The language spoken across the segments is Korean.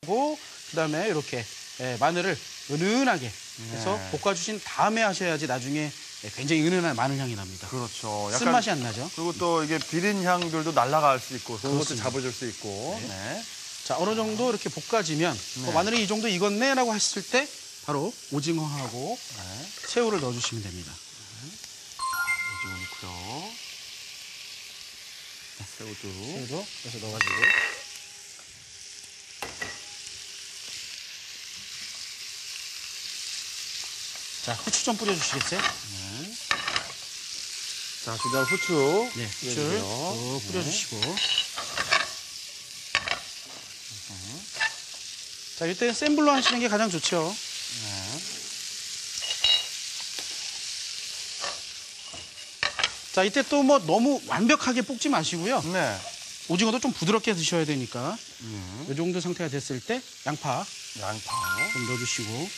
하고 그다음에 이렇게 마늘을 은은하게 해서 볶아주신 다음에 하셔야지 나중에 굉장히 은은한 마늘 향이 납니다. 그렇죠. 약간 쓴맛이 안 나죠. 그리고 또 이게 비린 향들도 날아갈 수 있고 그것도 그렇습니다. 잡아줄 수 있고. 네. 자, 어느 정도 이렇게 볶아지면 마늘이 이 정도 익었네라고 했을 때 바로 오징어하고 새우를 넣어주시면 됩니다. 오징어 넣고요. 새우도 그래서 넣어가지고. 자, 후추 좀 뿌려주시겠어요? 자, 그다음 후추. 네, 후추를 쭉 뿌려주시고. 자, 이때 센 불로 하시는 게 가장 좋죠. 자, 이때 또 뭐 너무 완벽하게 볶지 마시고요. 네. 오징어도 좀 부드럽게 드셔야 되니까 이 정도 상태가 됐을 때 양파 좀 넣어주시고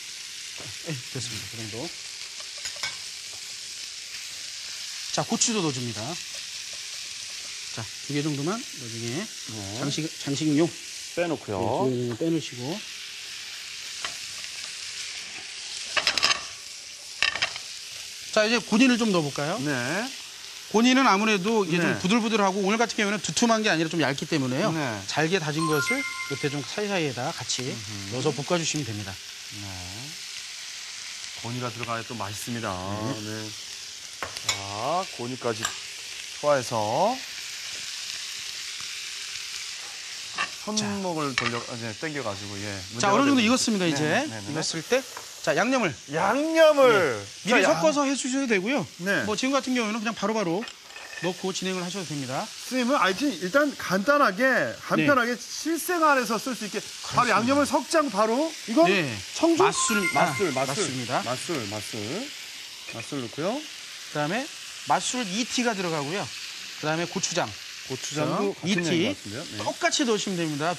됐습니다. 그 정도. 자, 고추도 넣어줍니다. 자, 2개 정도만 나중에 장식용 빼놓고요. 빼놓으시고. 자, 이제 고니를 좀 넣어볼까요? 네. 고니는 아무래도 이게 좀 부들부들하고 오늘 같은 경우에는 두툼한 게 아니라 좀 얇기 때문에요. 네. 잘게 다진 것을 이렇게 좀 사이사이에다 같이 넣어서 볶아주시면 됩니다. 고니가 들어가야 또 맛있습니다. 네. 자, 고니까지 소화해서 손목을 당겨가지고 자, 어느 정도 익었습니다. 이제 익었을 때 자, 양념을 미리 섞어서 해주셔도 되고요. 네. 뭐 지금 같은 경우에는 그냥 바로바로 넣고 진행을 하셔도 됩니다. 선생님은 일단 간단하게 간편하게 실생활에서 쓸 수 있게 바로 양념을 섞장 바로 이건 청주 맛술입니다. 맛술 넣고요. 그다음에 맛술 2티가 들어가고요. 그다음에 고추장도 2티 똑같이 넣으시면 됩니다.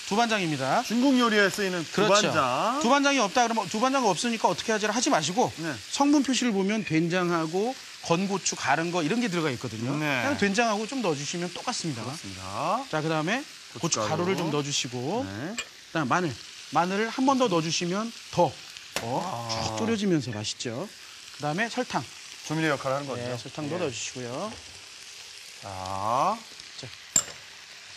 두반장입니다. 중국 요리에 쓰이는 그렇죠. 두반장. 두반장이 없다 그러면 두반장 없으니까 어떻게 하지를 하지 마시고 성분 표시를 보면 된장하고 건고추, 가른 거 이런 게 들어가 있거든요. 그냥 된장하고 좀 넣어주시면 똑같습니다. 그렇습니다. 자, 그다음에 고춧가루를 좀 넣어주시고 그다음 마늘을 한 번 더 넣어주시면 더 쭉 졸여지면서 맛있죠. 그다음에 설탕. 조미료 역할을 하는 거죠. 설탕도 넣어주시고요. 자,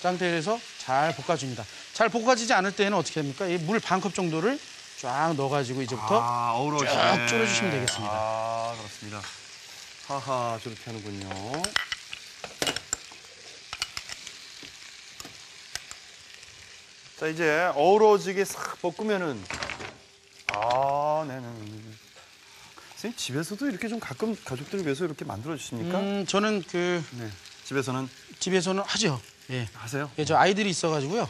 상태에서 잘 볶아줍니다. 잘 볶아지지 않을 때는 어떻게 합니까? 물 반 컵 정도를 쫙 넣어가지고 이제부터 쫙 졸여주시면 되겠습니다. 그렇습니다. 하하, 저렇게 하는군요. 자, 이제 어우러지게 싹 볶으면은 선생님 집에서도 이렇게 좀 가끔 가족들을 위해서 이렇게 만들어 주십니까? 저는 집에서는 하죠. 예. 하세요? 예, 저 아이들이 있어가지고요.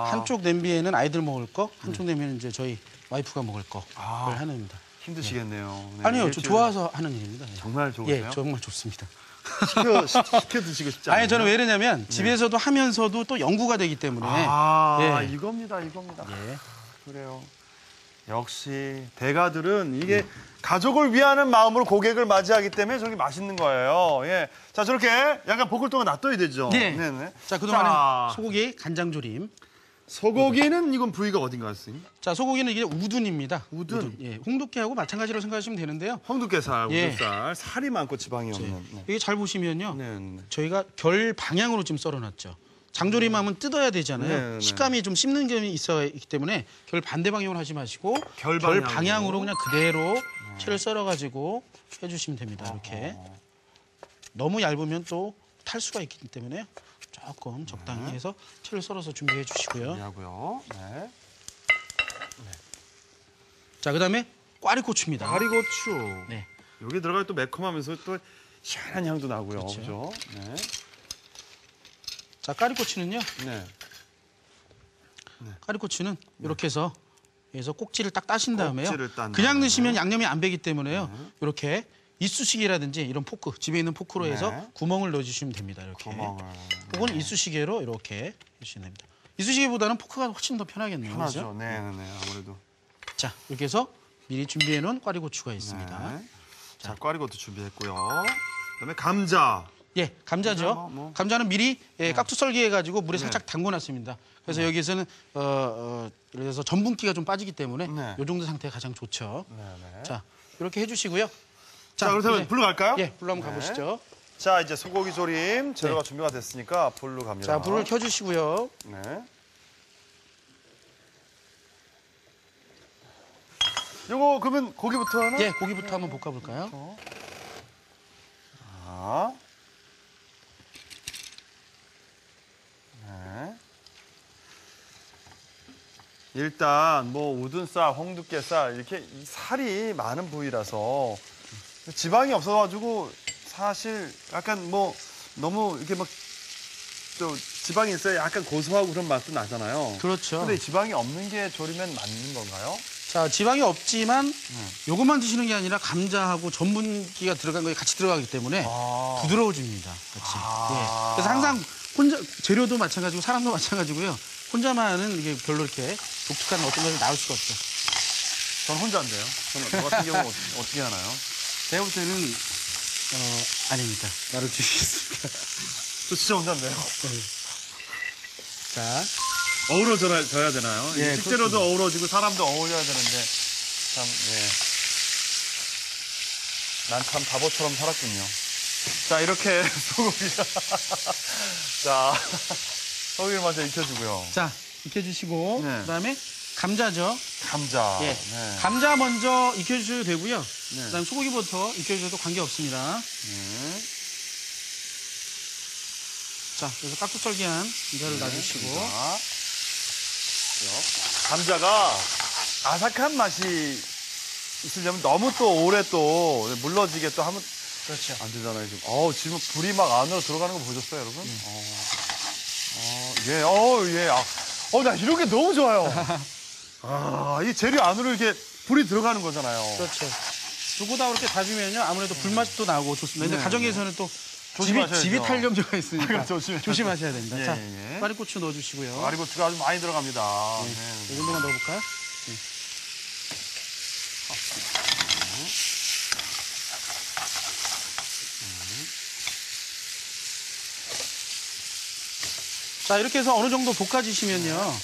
한쪽 냄비에는 아이들 먹을 거, 한쪽 냄비에는 이제 저희 와이프가 먹을 거를 하는 겁니다. 힘드시겠네요. 아니요, 저 좋아서 하는 일입니다. 정말 좋으세요? 예, 정말 좋습니다. 시켜 드시고 싶지 않아요? 아니, 저는 왜 그러냐면 집에서도 하면서도 또 연구가 되기 때문에. 이겁니다. 예. 그래요. 역시 대가들은 이게 가족을 위하는 마음으로 고객을 맞이하기 때문에 저렇게 맛있는 거예요. 예. 자, 저렇게 약간 볶을 동안 놔둬야 되죠. 네네. 자, 그동안은 소고기 간장조림. 소고기는 이건 부위가 어딘가요, 선생님? 자, 소고기는 이게 우둔입니다. 우둔. 예, 홍두깨하고 마찬가지로 생각하시면 되는데요. 홍두깨살, 우둔살, 살이 많고 지방이 없는. 이게 잘 보시면요. 저희가 결 방향으로 지금 썰어놨죠. 장조림하면 뜯어야 되잖아요. 식감이 좀 씹는 점이 있기 때문에 결 반대 방향으로 하지 마시고 결 방향으로 그냥 그대로 채를 썰어가지고 해주시면 됩니다. 이렇게. 너무 얇으면 또 탈수가 있기 때문에 조금 적당히 해서 채를 썰어서 준비해 주시고요. 자, 그다음에 꽈리고추입니다. 꽈리고추. 네. 여기 들어가면 또 매콤하면서 또 시원한 향도 나고요. 그렇죠? 자, 꽈리고추는요. 꽈리고추는 이렇게 해서 꼭지를 딱 따신 다음에요. 그냥 넣으시면 양념이 안 배기 때문에요. 이렇게 이쑤시개라든지 이런 포크, 집에 있는 포크로 해서 구멍을 넣어주시면 됩니다. 이렇게. 혹은 이쑤시개로 이렇게 해주시면 됩니다. 이쑤시개보다는 포크가 훨씬 더 편하겠네요. 편하죠. 아무래도. 자, 이렇게 해서 미리 준비해놓은 꽈리고추가 있습니다. 자, 꽈리고추 준비했고요. 그다음에 감자. 예, 감자죠. 뭐. 감자는 미리 깍두 썰기 해가지고 물에 살짝 담궈놨습니다. 그래서 여기에서는 예를 들어서 전분기가 좀 빠지기 때문에 이 정도 상태가 가장 좋죠. 자, 이렇게 해주시고요. 자, 그렇다면 불로 갈까요? 예, 불로 한번 가보시죠. 자, 이제 소고기 조림 재료가 준비가 됐으니까 불로 갑니다. 자, 불을 켜주시고요. 네. 요거 그러면 고기부터는? 예, 고기부터 한번 볶아볼까요? 자. 네. 일단 뭐 우둔살, 홍두깨살 이렇게 이 살이 많은 부위라서 지방이 없어가지고 사실 약간 뭐 너무 이렇게 막 또 지방이 있어야 약간 고소하고 그런 맛도 나잖아요. 그렇죠. 근데 지방이 없는 게 조리면 맞는 건가요? 자, 지방이 없지만 요것만 드시는 게 아니라 감자하고 전분기가 들어간 거에 같이 들어가기 때문에 부드러워집니다. 같이. 예. 그래서 항상 혼자 재료도 마찬가지고 사람도 마찬가지고요. 혼자만은 이게 별로 이렇게 독특한 어떤 것이 나올 수가 없죠. 전 혼자인데요. 저 같은 경우는 어떻게 하나요? 제가 볼 때는 아닙니다. 나를 주시겠습니다. 저 진짜 혼자인데요. 자, 어우러져야 되나요? 예, 식재료도 그렇습니다. 어우러지고 사람도 어울려야 되는데 참 난 참 바보처럼 살았군요. 자, 이렇게 소고기가 자, 소고기를 먼저 익혀주고요. 자, 익혀주시고 네. 그다음에 감자죠. 감자. 예, 네. 감자 먼저 익혀주셔도 되고요. 그다음 소고기부터 익혀주셔도 관계 없습니다. 네. 자, 그래서 깍두 썰기한 감자를 놔주시고. 감자가 아삭한 맛이 있으려면 너무 또 오래 또 물러지게 또 하면 그렇죠. 안 되잖아요. 지금 불이 막 안으로 들어가는 거 보셨어요, 여러분? 나 이런 게 너무 좋아요. 이 재료 안으로 이렇게 불이 들어가는 거잖아요. 그렇죠. 두 고 다 그렇게 다지면요 아무래도 불맛도 나고 좋습니다. 근데 네. 가정에서는 또 조심하셔야죠. 집이 탈염제가 있으니까 조심하셔야 됩니다. 예, 자, 예. 파리고추 넣어주시고요. 와리고추가 아주 많이 들어갑니다. 이 정도만 넣어볼까요? 자, 이렇게 해서 어느 정도 볶아주시면요.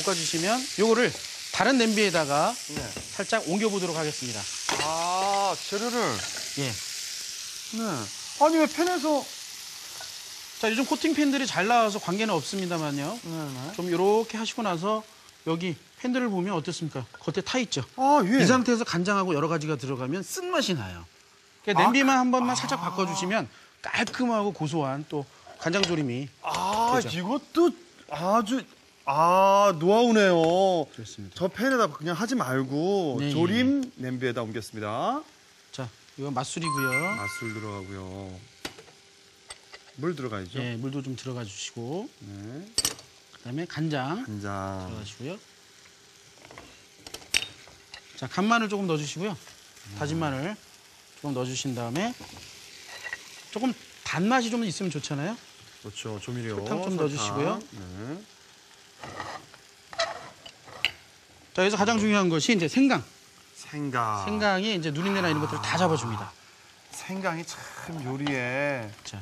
볶아주시면 요거를 다른 냄비에다가 살짝 옮겨보도록 하겠습니다. 재료를. 예. 네. 아니, 왜 팬에서. 자, 요즘 코팅팬들이 잘 나와서 관계는 없습니다만요. 좀 이렇게 하시고 나서 여기 팬들을 보면 어떻습니까? 겉에 타 있죠. 예. 이 상태에서 간장하고 여러 가지가 들어가면 쓴맛이 나요. 그러니까 냄비만 한 번만 살짝 바꿔주시면 깔끔하고 고소한 또 간장조림이 되죠. 이것도 아주 노하우네요. 그렇습니다. 저 팬에다 그냥 하지 말고 네, 조림 냄비에다 옮겼습니다. 자, 이건 맛술이고요. 맛술 들어가고요. 물 들어가야죠. 예, 물도 좀 들어가 주시고 네. 그다음에 간장 간장. 들어가시고요. 자, 간마늘 조금 넣어주시고요. 다진 마늘 조금 넣어주신 다음에 조금 단맛이 좀 있으면 좋잖아요. 그렇죠. 조미료. 설탕 좀 넣어주시고요. 네. 자, 여기서 가장 중요한 것이 이제 생강. 생강. 생강이 이제 누린내나 이런 것들을 다 잡아줍니다. 생강이 참 요리에 자,